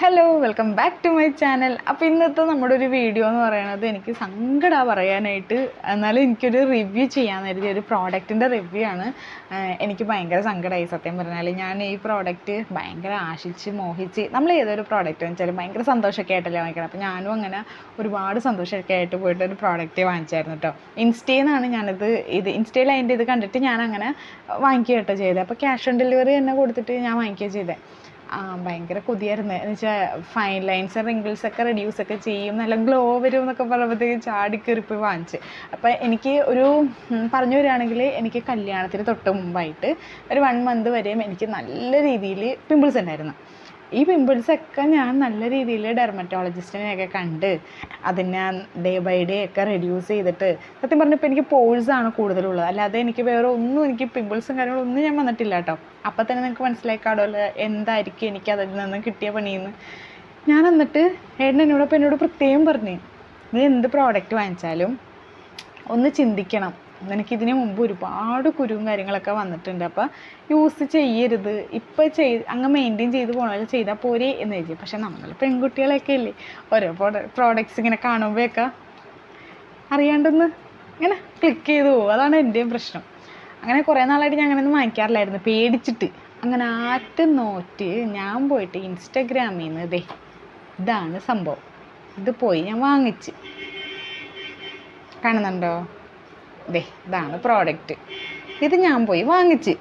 Hello welcome back to my channel. അപ്പോൾ ഇന്നത്തെ നമ്മുടെ ഒരു വീഡിയോ എന്ന് പറയുന്നത് എനിക്ക് സങ്കടമാണ് പറയാനായിട്ട്, എന്നാലും എനിക്കൊരു റിവ്യൂ ചെയ്യാൻ കരുതിയ ഒരു പ്രോഡക്റ്റിൻ്റെ റിവ്യൂ ആണ്. എനിക്ക് ഭയങ്കര സങ്കടമായി സത്യം പറഞ്ഞാൽ. ഞാൻ ഈ പ്രോഡക്റ്റ് ഭയങ്കര ആശിച്ച് മോഹിച്ച്, നമ്മൾ ഏതൊരു പ്രോഡക്റ്റ് വാങ്ങിച്ചാലും ഭയങ്കര സന്തോഷമൊക്കെ ആയിട്ടല്ലേ വാങ്ങിക്കണം. അപ്പോൾ ഞാനും അങ്ങനെ ഒരുപാട് സന്തോഷമൊക്കെ ആയിട്ട് പോയിട്ട് ഒരു പ്രോഡക്റ്റ് വാങ്ങിച്ചായിരുന്നു കേട്ടോ. ഇൻസ്റ്റയിൽ നിന്നാണ് ഇൻസ്റ്റയിൽ അതിൻ്റെ ഇത് കണ്ടിട്ട് ഞാൻ അങ്ങനെ വാങ്ങിക്കുക കേട്ടോ ചെയ്തത്. അപ്പോൾ ക്യാഷ് ഓൺ ഡെലിവറി തന്നെ കൊടുത്തിട്ട് ഞാൻ വാങ്ങിക്കുക ചെയ്തത്. ഭയങ്കര കൊതിയായിരുന്നു. എന്ന് വെച്ചാൽ ഫൈൻ ലൈൻസ് റിങ്കിൾസൊക്കെ റെഡ്യൂസൊക്കെ ചെയ്യും, നല്ല ഗ്ലോ വരും എന്നൊക്കെ പറയുമ്പോഴത്തേക്ക് ചാടിക്കയറിപ്പോയി വാങ്ങിച്ച്. അപ്പോൾ എനിക്ക് പറഞ്ഞു വരികയാണെങ്കിൽ എനിക്ക് കല്യാണത്തിന് തൊട്ട് മുമ്പായിട്ട് ഒരു 1 month വരെയും എനിക്ക് നല്ല രീതിയിൽ പിമ്പിൾസ് ഉണ്ടായിരുന്നു. ഈ പിമ്പിൾസൊക്കെ ഞാൻ നല്ല രീതിയിൽ ഡെർമറ്റോളജിസ്റ്റിനെയൊക്കെ കണ്ട് അതിനെ ഡേ ബൈ ഡേ ഒക്കെ റെഡ്യൂസ് ചെയ്തിട്ട്, സത്യം പറഞ്ഞപ്പോൾ എനിക്ക് പോഴ്സാണ് കൂടുതലുള്ളത്, അല്ലാതെ എനിക്ക് വേറെ ഒന്നും, എനിക്ക് പിമ്പിൾസും കാര്യങ്ങളൊന്നും ഞാൻ വന്നിട്ടില്ല കേട്ടോ. അപ്പം തന്നെ നിങ്ങൾക്ക് മനസ്സിലാക്കാമല്ലോ എന്തായിരിക്കും എനിക്ക് അതിൽ നിന്ന് കിട്ടിയ പണിയെന്ന്. ഞാൻ എന്നിട്ട് എന്നോട് പ്രത്യേകം പറഞ്ഞു, നീ എന്ത് പ്രോഡക്റ്റ് വാങ്ങിച്ചാലും ഒന്ന് ചിന്തിക്കണം, നിനക്കിതിന് മുമ്പ് ഒരുപാട് കുരുവും കാര്യങ്ങളൊക്കെ വന്നിട്ടുണ്ട്, അപ്പോൾ യൂസ് ചെയ്യരുത്, ഇപ്പം അങ്ങ് മെയിൻറ്റെയിൻ ചെയ്ത് പോകണമെങ്കിൽ ചെയ്താൽ പോരെ എന്ന് ചോദിച്ചു. പക്ഷെ നമ്മൾ പെൺകുട്ടികളൊക്കെ അല്ലേ, ഓരോ പ്രോഡക്റ്റ്സ് ഇങ്ങനെ കാണുമ്പോഴൊക്കെ അറിയാണ്ടൊന്ന് ഇങ്ങനെ ക്ലിക്ക് ചെയ്ത് പോകും. അതാണ് എൻ്റെയും പ്രശ്നം. അങ്ങനെ കുറേ നാളായിട്ട് ഞാൻ അങ്ങനെയൊന്നും വാങ്ങിക്കാറില്ലായിരുന്നു, പേടിച്ചിട്ട്. അങ്ങനെ നോറ്റ് ഞാൻ പോയിട്ട് ഇൻസ്റ്റഗ്രാമിൽ നിന്ന് ഇതാണ് സംഭവം, ഇത് പോയി ഞാൻ വാങ്ങിച്ച്. കാണുന്നുണ്ടോ? ഇതാണ് പ്രോഡക്റ്റ്. ഇത് ഞാൻ പോയി വാങ്ങിച്ച്.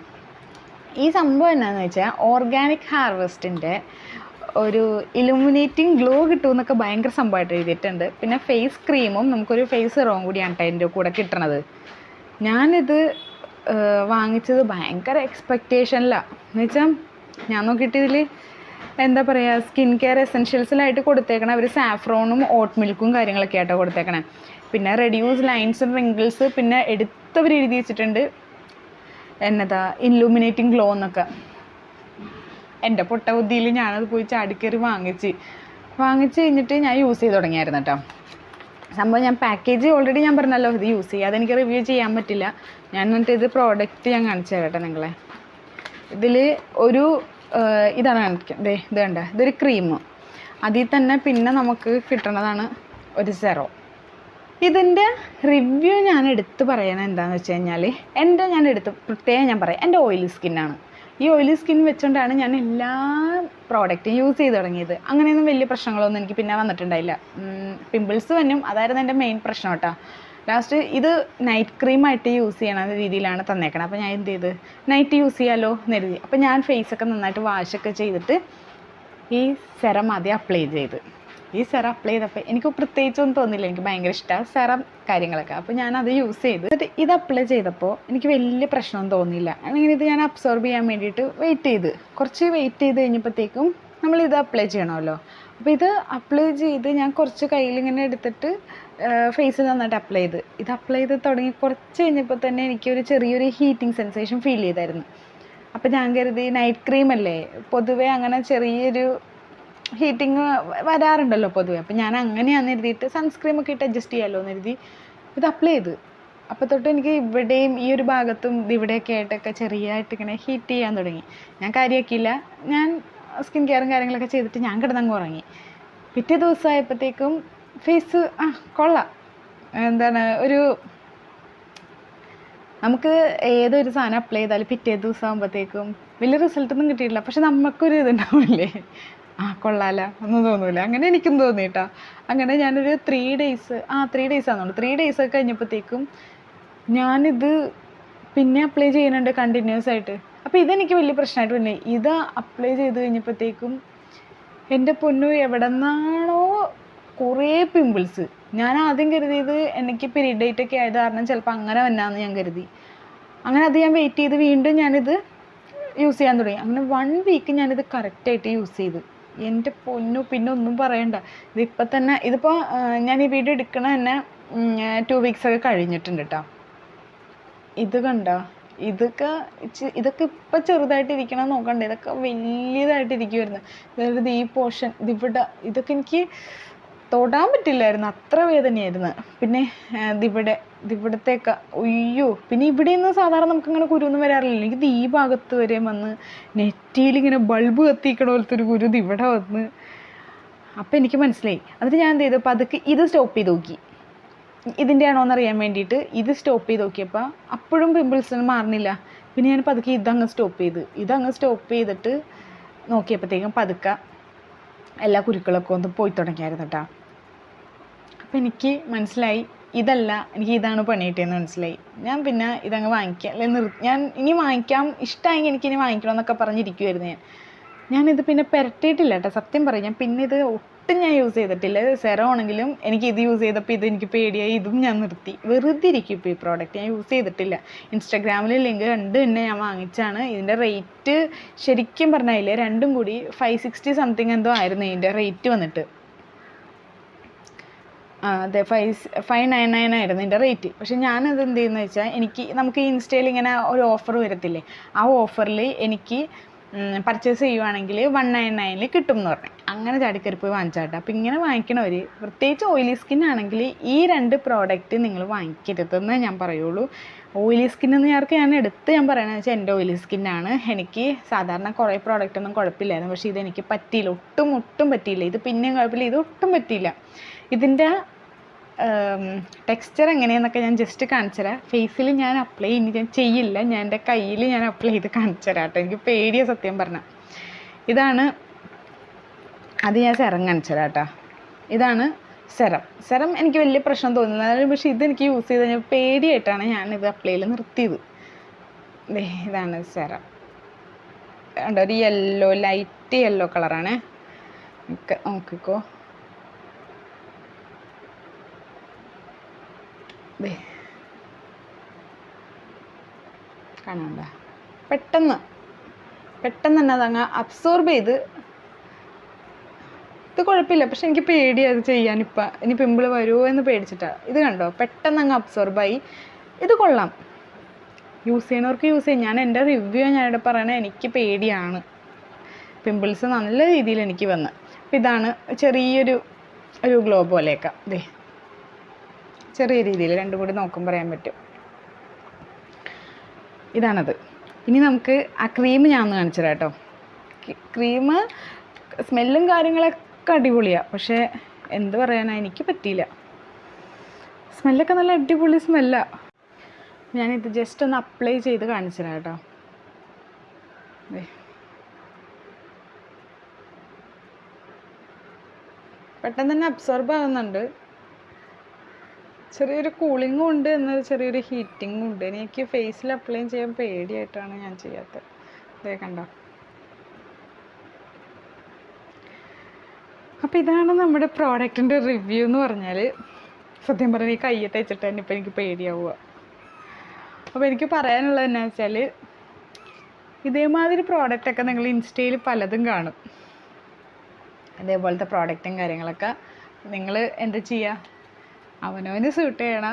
ഈ സംഭവം എന്നാന്ന് വെച്ചാൽ ഓർഗാനിക് ഹാർവെസ്റ്റിൻ്റെ ഒരു ഇലുമിനേറ്റിംഗ് ഗ്ലോ കിട്ടുമെന്നൊക്കെ ഭയങ്കര സംഭവമായിട്ട് എഴുതിയിട്ടുണ്ട്. പിന്നെ ഫേസ് ക്രീമും നമുക്കൊരു ഫേസ് സിറവും കൂടിയാണ് കേട്ടോ എൻ്റെ കൂടെ കിട്ടണത്. ഞാനിത് വാങ്ങിച്ചത് ഭയങ്കര എക്സ്പെക്റ്റേഷനിലാണ്. എന്ന് വെച്ചാൽ ഞാൻ നോക്കിയിട്ട് ഇതിൽ എന്താ പറയുക, സ്കിൻ കെയർ എസെൻഷ്യൽസിലായിട്ട് കൊടുത്തേക്കണ ഒരു സാഫ്രോണും ഓട്ട് മിൽക്കും കാര്യങ്ങളൊക്കെ ആയിട്ടോ കൊടുത്തേക്കണേ. പിന്നെ റെഡ്യൂസ് ലൈൻസ് ആൻഡ് റിങ്കിൾസ്, പിന്നെ എടുത്തവർ എഴുതി വെച്ചിട്ടുണ്ട് എന്നതാ ഇല്ലുമിനേറ്റിംഗ് ഗ്ലോ എന്നൊക്കെ. എൻ്റെ പൊട്ട ബുദ്ധിയിൽ ഞാനത് പോയി ചാടിക്കയറി വാങ്ങിച്ച് കഴിഞ്ഞിട്ട് ഞാൻ യൂസ് ചെയ്ത് തുടങ്ങിയായിരുന്നു കേട്ടോ. സംഭവം ഞാൻ പാക്കേജ് ഓൾറെഡി ഞാൻ പറഞ്ഞല്ലോ ഇത് യൂസ് ചെയ്യുക, അതെനിക്ക് റിവ്യൂ ചെയ്യാൻ പറ്റില്ല. ഞാൻ എന്നിട്ട് ഇത് പ്രോഡക്റ്റ് ഞാൻ കാണിച്ചു തരാം കേട്ടോ നിങ്ങളെ. ഇതിൽ ഒരു ഇതാണ് കാണിക്കുന്നത്, ഇത് കണ്ട, ഇതൊരു ക്രീം. അതിൽ തന്നെ പിന്നെ നമുക്ക് കിട്ടണതാണ് ഒരു സെറോ. ഇതിൻ്റെ റിവ്യൂ ഞാൻ എടുത്ത് പറയണത് എന്താണെന്ന് വെച്ച് കഴിഞ്ഞാൽ, പ്രത്യേകം ഞാൻ പറയാം, എൻ്റെ ഓയിലി സ്കിന്നാണ്. ഈ ഓയിലി സ്കിൻ വെച്ചുകൊണ്ടാണ് ഞാൻ എല്ലാ പ്രോഡക്റ്റും യൂസ് ചെയ്ത് തുടങ്ങിയത്. അങ്ങനെയൊന്നും വലിയ പ്രശ്നങ്ങളൊന്നും എനിക്ക് പിന്നെ വന്നിട്ടുണ്ടായില്ല. പിമ്പിൾസ് വന്നും അതായിരുന്നു എൻ്റെ മെയിൻ പ്രശ്നം കേട്ടോ. ലാസ്റ്റ് ഇത് നൈറ്റ് ക്രീമായിട്ട് യൂസ് ചെയ്യണ രീതിയിലാണ് തന്നേക്കണം. അപ്പോൾ ഞാൻ എന്ത് ചെയ്ത്, നൈറ്റ് യൂസ് ചെയ്യാമല്ലോ എന്ന് കരുതി. അപ്പോൾ ഞാൻ ഫേസൊക്കെ നന്നായിട്ട് വാഷൊക്കെ ചെയ്തിട്ട് ഈ സെറം ആദ്യം അപ്ലൈ ചെയ്ത്. ഈ സെറം അപ്ലൈ ചെയ്തപ്പോൾ എനിക്ക് പ്രത്യേകിച്ചൊന്നും തോന്നില്ല, എനിക്ക് ഭയങ്കര ഇഷ്ടമാണ് സെറം കാര്യങ്ങളൊക്കെ. അപ്പോൾ ഞാനത് യൂസ് ചെയ്ത് ഇത് അപ്ലൈ ചെയ്തപ്പോൾ എനിക്ക് വലിയ പ്രശ്നമൊന്നും തോന്നിയില്ല. അങ്ങനെ ഇത് ഞാൻ അബ്സോർബ് ചെയ്യാൻ വേണ്ടിയിട്ട് കുറച്ച് വെയിറ്റ് ചെയ്ത് കഴിഞ്ഞപ്പോഴത്തേക്കും നമ്മളിത് അപ്ലൈ ചെയ്യണമല്ലോ. അപ്പോൾ ഇത് അപ്ലൈ ചെയ്ത് ഞാൻ കുറച്ച് കയ്യിലിങ്ങനെ എടുത്തിട്ട് ഫേസിൽ നന്നായിട്ട് ഇത് അപ്ലൈ ചെയ്ത് തുടങ്ങി കുറച്ച് കഴിഞ്ഞപ്പോൾ തന്നെ എനിക്കൊരു ചെറിയൊരു ഹീറ്റിംഗ് സെൻസേഷൻ ഫീൽ ചെയ്തായിരുന്നു. അപ്പോൾ ഞാൻ കരുതി നൈറ്റ് ക്രീം അല്ലേ, പൊതുവേ അങ്ങനെ ചെറിയൊരു ഹീറ്റിങ് വരാറുണ്ടല്ലോ പൊതുവെ. അപ്പോൾ ഞാൻ അങ്ങനെയാണെന്ന് എഴുതിയിട്ട് സൺസ്ക്രീമൊക്കെ ഇട്ട് അഡ്ജസ്റ്റ് ചെയ്യാമല്ലോ എന്ന് എഴുതി ഇത് അപ്ലൈ ചെയ്ത്. അപ്പോൾ തൊട്ട് എനിക്ക് ഇവിടെയും ഈ ഒരു ഭാഗത്തും ഇവിടെയൊക്കെ ആയിട്ടൊക്കെ ചെറിയതായിട്ട് ഇങ്ങനെ ഹീറ്റ് ചെയ്യാൻ തുടങ്ങി. ഞാൻ കാര്യമാക്കിയില്ല, ഞാൻ സ്കിൻ കെയറും കാര്യങ്ങളൊക്കെ ചെയ്തിട്ട് ഞാൻ കിടന്നങ്ങ് ഉറങ്ങി. പിറ്റേ ദിവസമായപ്പോഴത്തേക്കും ഫേസ് കൊള്ളാം. നമുക്ക് ഏതൊരു സാധനം അപ്ലൈ ചെയ്താലും പിറ്റേ ദിവസം ആകുമ്പോഴത്തേക്കും വലിയ റിസൾട്ടൊന്നും കിട്ടിയിട്ടില്ല, പക്ഷെ നമുക്കൊരു ഇതുണ്ടാവില്ലേ, കൊള്ളാല ഒന്നും തോന്നൂല. അങ്ങനെ എനിക്കും തോന്നിയിട്ടാ. അങ്ങനെ ഞാനൊരു 3 days ആണെന്നുള്ളൂ, 3 days ഒക്കെ കഴിഞ്ഞപ്പോഴത്തേക്കും ഞാനിത് പിന്നെ അപ്ലൈ ചെയ്യുന്നുണ്ട് കണ്ടിന്യൂസ് ആയിട്ട്. അപ്പോൾ ഇതെനിക്ക് വലിയ പ്രശ്നമായിട്ട് പിന്നെ ഇത് അപ്ലൈ ചെയ്ത് കഴിഞ്ഞപ്പോഴത്തേക്കും എൻ്റെ പൊന്നു എവിടെ നിന്നാണോ കുറേ പിമ്പിൾസ്. ഞാൻ ആദ്യം കരുതിയത് എനിക്ക് പീരീഡ് ഡേറ്റ് ഒക്കെ ആയത് കാരണം ചിലപ്പോൾ അങ്ങനെ വന്നാന്ന് ഞാൻ കരുതി. അങ്ങനെ അത് ഞാൻ വെയിറ്റ് ചെയ്ത് വീണ്ടും ഞാനിത് യൂസ് ചെയ്യാൻ തുടങ്ങി. അങ്ങനെ 1 week ഞാനിത് കറക്റ്റായിട്ട് യൂസ് ചെയ്ത്. എൻ്റെ പൊന്നു പിന്നെ ഒന്നും പറയണ്ട. ഇതിപ്പോൾ ഞാൻ ഈ വീഡിയോ എടുക്കണ തന്നെ 2 weeks ഒക്കെ കഴിഞ്ഞിട്ടുണ്ട് കേട്ടോ. ഇത് കണ്ട, ഇതൊക്കെ ഇപ്പം ചെറുതായിട്ടിരിക്കണം നോക്കണ്ടേ, ഇതൊക്കെ വലിയതായിട്ടിരിക്കുമായിരുന്നു. അതായത് ഈ പോർഷൻ ഇതൊക്കെ എനിക്ക് തൊടാൻ പറ്റില്ലായിരുന്നു, അത്ര വേദനയായിരുന്നു. പിന്നെ ഇവിടത്തേക്ക് അയ്യോ. പിന്നെ ഇവിടെ നിന്ന് സാധാരണ നമുക്കിങ്ങനെ കുരുവൊന്നും വരാറില്ല. എനിക്കിത് ഈ ഭാഗത്ത് വരെ വന്ന് നെറ്റിയിൽ ഇങ്ങനെ ബൾബ് കത്തിക്കണ പോലത്തെ ഒരു കുരു ഇവിടെ വന്ന് അപ്പോൾ എനിക്ക് മനസ്സിലായി. എന്നിട്ട് ഞാൻ എന്ത് ചെയ്തു, പതുക്കെ ഇത് സ്റ്റോപ്പ് ചെയ്ത് നോക്കി, ഇതിൻ്റെ ആണോന്ന് അറിയാൻ വേണ്ടിയിട്ട് ഇത് സ്റ്റോപ്പ് ചെയ്ത് നോക്കിയപ്പോൾ അപ്പോഴും പിമ്പിൾസ് മാറുന്നില്ല. പിന്നെ ഞാൻ പതുക്കെ ഇതങ്ങ് സ്റ്റോപ്പ് ചെയ്തിട്ട് നോക്കിയപ്പോഴത്തേക്കും പതുക്കെ എല്ലാ കുരുക്കളൊക്കെ ഒന്ന് പോയി തുടങ്ങിയായിരുന്നു കേട്ടോ. അപ്പോൾ എനിക്ക് മനസ്സിലായി എനിക്ക് ഇതാണ് പണി കിട്ടിയെന്ന് മനസ്സിലായി. ഞാൻ പിന്നെ ഇതങ്ങ് വാങ്ങിക്കാം, ഞാൻ ഇനി വാങ്ങിക്കാം, ഇഷ്ടമായെങ്കിൽ എനിക്കിനി വാങ്ങിക്കണം എന്നൊക്കെ പറഞ്ഞിരിക്കുമായിരുന്നു ഞാനിത് പിന്നെ പുരട്ടിയിട്ടില്ല കേട്ടോ, സത്യം പറയും. ഞാൻ പിന്നെ ഇത് ഒട്ടും ഞാൻ യൂസ് ചെയ്തിട്ടില്ല. സെറം ആണെങ്കിലും എനിക്ക് ഇത് യൂസ് ചെയ്തപ്പോൾ ഇത് എനിക്ക് പേടിയായി, ഇതും ഞാൻ നിർത്തി. വെറുതെ ഇരിക്കും ഇപ്പോൾ ഈ പ്രോഡക്റ്റ്, ഞാൻ യൂസ് ചെയ്തിട്ടില്ല. ഇൻസ്റ്റാഗ്രാമിൽ ലിങ്ക് കണ്ട് തന്നെ ഞാൻ വാങ്ങിച്ചാണ്. ഇതിൻ്റെ റേറ്റ് ശരിക്കും പറഞ്ഞാൽ രണ്ടും കൂടി 560 സംതിങ് എന്തോ ആയിരുന്നു ഇതിൻ്റെ റേറ്റ് വന്നിട്ട്. അതെ, 599 ആയിരുന്നു ഇതിൻ്റെ റേറ്റ്. പക്ഷെ ഞാനത് എന്ത് ചെയ്യുന്നത് വെച്ചാൽ, നമുക്ക് ഇൻസ്റ്റയിൽ ഇങ്ങനെ ഒരു ഓഫർ വരത്തില്ലേ, ആ ഓഫറിൽ എനിക്ക് പർച്ചേസ് ചെയ്യുവാണെങ്കിൽ 199 കിട്ടും എന്ന് പറഞ്ഞു. അങ്ങനെ ചാടിക്കറി പോയി വാങ്ങിച്ചാട്ടോ. അപ്പോൾ ഇങ്ങനെ വാങ്ങിക്കണവർ, പ്രത്യേകിച്ച് ഓയിലി സ്കിൻ ആണെങ്കിൽ ഈ 2 പ്രോഡക്റ്റ് നിങ്ങൾ വാങ്ങിക്കരുതെന്ന് ഞാൻ പറയുള്ളൂ. ഓയിലി സ്കിന്നെന്ന് ഞാൻ പറയണമെന്ന് വെച്ചാൽ എൻ്റെ ഓയിലി സ്കിന്നാണ്. എനിക്ക് സാധാരണ കുറേ പ്രോഡക്റ്റൊന്നും കുഴപ്പമില്ലായിരുന്നു, പക്ഷേ ഇതെനിക്ക് പറ്റിയില്ല, ഒട്ടും പറ്റിയില്ല. ഇത് പിന്നെയും കുഴപ്പമില്ല, ഇത് ഒട്ടും പറ്റിയില്ല. ഇതിൻ്റെ ടെക്സ്ചർ എങ്ങനെയാണെന്നൊക്കെ ഞാൻ ജസ്റ്റ് കാണിച്ചു തരാം. ഫേസിൽ ഞാൻ അപ്ലൈ ഞാൻ ചെയ്യില്ല, ഞാൻ എൻ്റെ കയ്യിൽ ഞാൻ അപ്ലൈ ചെയ്ത് കാണിച്ചു തരാം കേട്ടോ. എനിക്ക് പേടിയ സത്യം പറഞ്ഞാൽ. ഇതാണ് അത്, ഞാൻ സെറം കാണിച്ചു തരാം കേട്ടോ. ഇതാണ് സെറം എനിക്ക് വലിയ പ്രശ്നം തോന്നുന്നത്, പക്ഷേ ഇതെനിക്ക് യൂസ് ചെയ്ത് കഴിഞ്ഞാൽ പേടിയായിട്ടാണ് ഞാനിത് അപ്ലൈ ചെയ്ത് നിർത്തിയത്. ഇതാണ് സെറം കണ്ടോ, ഒരു ലൈറ്റ് യെല്ലോ കളറാണ്. നോക്കിക്കോ, കാണണ്ട, പെട്ടെന്ന് തന്നെ അതങ്ങ് അബ്സോർബ് ചെയ്ത്. ഇത് കുഴപ്പമില്ല, പക്ഷെ എനിക്ക് പേടിയാണ് അത് ചെയ്യാൻ. ഇനി പിമ്പിൾ വരുമോ എന്ന് പേടിച്ചിട്ടാണ്. ഇത് കണ്ടോ, പെട്ടെന്ന് അങ്ങ് അബ്സോർബായി. ഇത് കൊള്ളാം, യൂസ് ചെയ്യുന്നവർക്ക് യൂസ് ചെയ്യും. ഞാൻ എൻ്റെ റിവ്യൂ ഞാനിവിടെ പറയണത്, എനിക്ക് പേടിയാണ്. പിമ്പിൾസ് നല്ല രീതിയിൽ എനിക്ക് വന്ന്. അപ്പം ഇതാണ് ചെറിയൊരു ഗ്ലോ പോലെയൊക്കെ, ചെറിയ രീതിയിൽ രണ്ടും കൂടി നോക്കുമ്പോൾ പറയാൻ പറ്റും. ഇതാണത്. ഇനി നമുക്ക് ആ ക്രീം ഞാൻ ഒന്ന് കാണിച്ചു തരാം കേട്ടോ. ക്രീം സ്മെല്ലും കാര്യങ്ങളൊക്കെ അടിപൊളിയാണ്, പക്ഷേ എന്ത് പറയാനാ, എനിക്ക് പറ്റിയില്ല. സ്മെല്ലൊക്കെ നല്ല അടിപൊളി സ്മെല്ലാണ്. ഞാനിത് ജസ്റ്റ് ഒന്ന് അപ്ലൈ ചെയ്ത് കാണിച്ചു തരാം കേട്ടോ. പെട്ടെന്ന് തന്നെ അബ്സോർബ് ആകുന്നുണ്ട്. ചെറിയൊരു കൂളിങ്ങും ഉണ്ട്, എന്നാൽ ചെറിയൊരു ഹീറ്റിങ്ങും ഉണ്ട്. എനിക്ക് ഫേസിൽ അപ്ലൈ ചെയ്യാൻ പേടിയായിട്ടാണ് ഞാൻ ചെയ്യാത്തത്. ഇതേ കണ്ടോ. അപ്പോൾ ഇതാണ് നമ്മുടെ പ്രോഡക്റ്റിൻ്റെ റിവ്യൂ എന്ന് പറഞ്ഞാൽ. സത്യം പറഞ്ഞാൽ ഈ കയ്യെ തേച്ചിട്ട് തന്നെ ഇപ്പോൾ എനിക്ക് പേടിയാവുക. അപ്പോൾ എനിക്ക് പറയാനുള്ളത് എന്നാ വെച്ചാൽ, ഇതേമാതിരി പ്രോഡക്റ്റൊക്കെ നിങ്ങൾ ഇൻസ്റ്റയിൽ പലതും കാണും. അതേപോലത്തെ പ്രോഡക്റ്റും കാര്യങ്ങളൊക്കെ നിങ്ങൾ എന്താ ചെയ്യുക, അവനവന് സ്യൂട്ട് ചെയ്യണ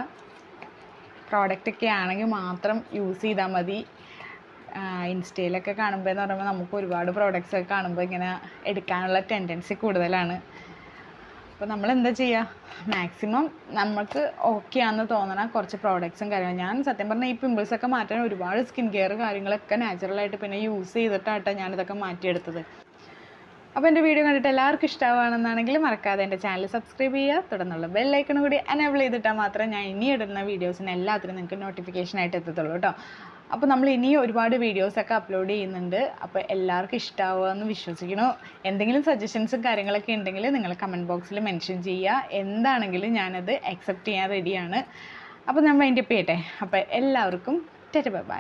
പ്രോഡക്റ്റൊക്കെ ആണെങ്കിൽ മാത്രം യൂസ് ചെയ്താൽ മതി. ഇൻസ്റ്റയിലൊക്കെ കാണുമ്പോൾ എന്ന് പറയുമ്പോൾ നമുക്ക് ഒരുപാട് പ്രോഡക്റ്റ്സൊക്കെ കാണുമ്പോൾ ഇങ്ങനെ എടുക്കാനുള്ള ടെൻഡൻസി കൂടുതലാണ്. അപ്പോൾ നമ്മൾ എന്താ ചെയ്യുക, മാക്സിമം നമുക്ക് ഓക്കെ ആണെന്ന് തോന്നണ കുറച്ച് പ്രോഡക്റ്റ്സും കാര്യങ്ങളും. ഞാൻ സത്യം പറഞ്ഞാൽ ഈ പിമ്പിൾസൊക്കെ മാറ്റാൻ ഒരുപാട് സ്കിൻ കെയർ കാര്യങ്ങളൊക്കെ നാച്ചുറലായിട്ട് പിന്നെ യൂസ് ചെയ്തിട്ടാട്ടോ ഞാനിതൊക്കെ മാറ്റിയെടുത്തത്. അപ്പോൾ എൻ്റെ വീഡിയോ കണ്ടിട്ട് എല്ലാവർക്കും ഇഷ്ടമാണെന്നാണെങ്കിൽ മറക്കാതെ എൻ്റെ ചാനൽ സബ്സ്ക്രൈബ് ചെയ്യുക, തുടർന്നുള്ള ബെല്ലൈക്കണും കൂടി എനേബിൾ ചെയ്തിട്ടാൽ മാത്രമേ ഞാൻ ഇനി ഇടുന്ന വീഡിയോസിന് എല്ലാത്തിനും നിങ്ങൾക്ക് നോട്ടിഫിക്കേഷനായിട്ട് എത്തത്തുള്ളൂ കേട്ടോ. അപ്പോൾ നമ്മൾ ഇനി ഒരുപാട് വീഡിയോസൊക്കെ അപ്ലോഡ് ചെയ്യുന്നുണ്ട്. അപ്പോൾ എല്ലാവർക്കും ഇഷ്ടമാവുമെന്ന് വിശ്വസിക്കുന്നു. എന്തെങ്കിലും സജഷൻസും കാര്യങ്ങളൊക്കെ ഉണ്ടെങ്കിൽ നിങ്ങൾ കമൻറ്റ് ബോക്സിൽ മെൻഷൻ ചെയ്യുക. എന്താണെങ്കിലും ഞാനത് അക്സെപ്റ്റ് ചെയ്യാൻ റെഡിയാണ്. അപ്പോൾ ഞാൻ വൈൻഡപ്പ് ചെയ്യട്ടെ. അപ്പോൾ എല്ലാവർക്കും ബൈ.